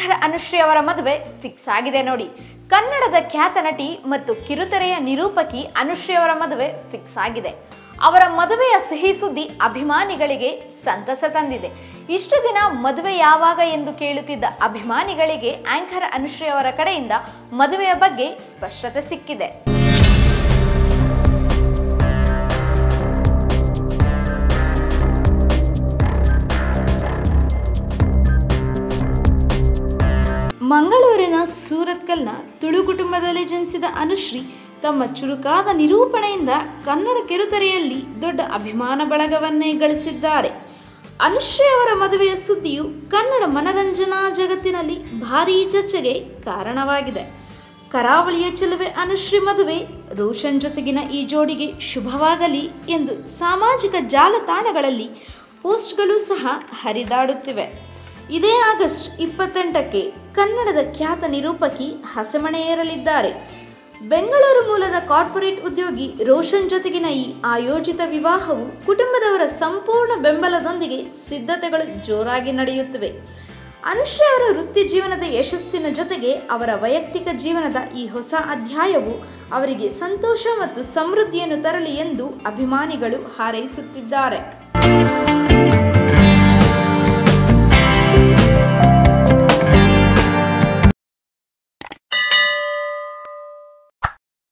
Anchor Anushree ಅವರ ಮದುವೆ fix ಆಗಿದೆ ನೋಡಿ. ಕನ್ನಡದ ಖ್ಯಾತ ನಟಿ ಮತ್ತು ಕಿರುತೆರೆಯ ನಿರೂಪಕಿ ಅನುಶ್ರೀ ಅವರ ಮದುವೆ ಫಿಕ್ಸ್ ಆಗಿದೆ. ಅವರ ಮದುವೆಯ ಸಿಹಿ ಸುದ್ದಿ ಅಭಿಮಾನಿಗಳಿಗೆ ಸಂತಸ ತಂದಿದೆ. ಇಷ್ಟು ದಿನ ಮದುವೆ ಯಾವಾಗ ಎಂದು ಕೇಳುತ್ತಿದ್ದ ಅಭಿಮಾನಿಗಳಿಗೆ ಆಂಕರ್ ಅನುಶ್ರೀ ಅವರ ಕಡೆಯಿಂದ ಮದುವೆಯ ಬಗ್ಗೆ ಸ್ಪಷ್ಟತೆ ಸಿಕ್ಕಿದೆ. ಮಂಗಳೂರಿನ ಸೂರತ್ಕಲ್ನ ತುಳು ಕುಟುಂಬದಲ್ಲಿ ಜನಿಸಿದ ಅನುಶ್ರೀ ತಮ್ಮ ಚುರುಕಾದ ನಿರೂಪಣೆಯಿಂದ ಕನ್ನಡ ಕಿರುತೆರೆಯಲ್ಲಿ ದೊಡ್ಡ ಅಭಿಮಾನ ಬಳಗವನ್ನೇ ಗಳಿಸಿದ್ದಾರೆ. ಅನುಶ್ರೀ ಅವರ ಮದುವೆಯ ಸುದ್ದಿಯು ಕನ್ನಡ ಮನರಂಜನಾ ಜಗತ್ತಿನಲ್ಲಿ ಭಾರೀ ಚರ್ಚೆಗೆ ಕಾರಣವಾಗಿದೆ. ಕರಾವಳಿಯ ಚೆಲುವೆ ಅನುಶ್ರೀ ಮದುವೆ, ರೋಷನ್ ಜೊತೆಗಿನ ಈ ಜೋಡಿಗೆ ಶುಭವಾಗಲಿ ಎಂದು ಸಾಮಾಜಿಕ ಜಾಲತಾಣಗಳಲ್ಲಿ ಪೋಸ್ಟ್ಗಳು ಸಹ ಹರಿದಾಡುತ್ತಿವೆ. ಇದೇ ಆಗಸ್ಟ್ 28ಕ್ಕೆ ಕನ್ನಡದ ಖ್ಯಾತ ನಿರೂಪಕಿ ಹಸೆಮಣೆಯೇರಲಿದ್ದಾರೆ. ಬೆಂಗಳೂರು ಮೂಲದ ಕಾರ್ಪೊರೇಟ್ ಉದ್ಯೋಗಿ ರೋಷನ್ ಜೊತೆಗಿನ ಈ ಆಯೋಜಿತ ವಿವಾಹವು ಕುಟುಂಬದವರ ಸಂಪೂರ್ಣ ಬೆಂಬಲದೊಂದಿಗೆ ಸಿದ್ಧತೆಗಳು ಜೋರಾಗಿ ನಡೆಯುತ್ತಿವೆ. ಅನುಶ್ರೀ ಅವರ ವೃತ್ತಿ ಜೀವನದ ಯಶಸ್ಸಿನ ಜೊತೆಗೆ ಅವರ ವೈಯಕ್ತಿಕ ಜೀವನದ ಈ ಹೊಸ ಅಧ್ಯಾಯವು ಅವರಿಗೆ ಸಂತೋಷ ಮತ್ತು ಸಮೃದ್ಧಿಯನ್ನು ತರಲಿ ಎಂದು ಅಭಿಮಾನಿಗಳು ಹಾರೈಸುತ್ತಿದ್ದಾರೆ.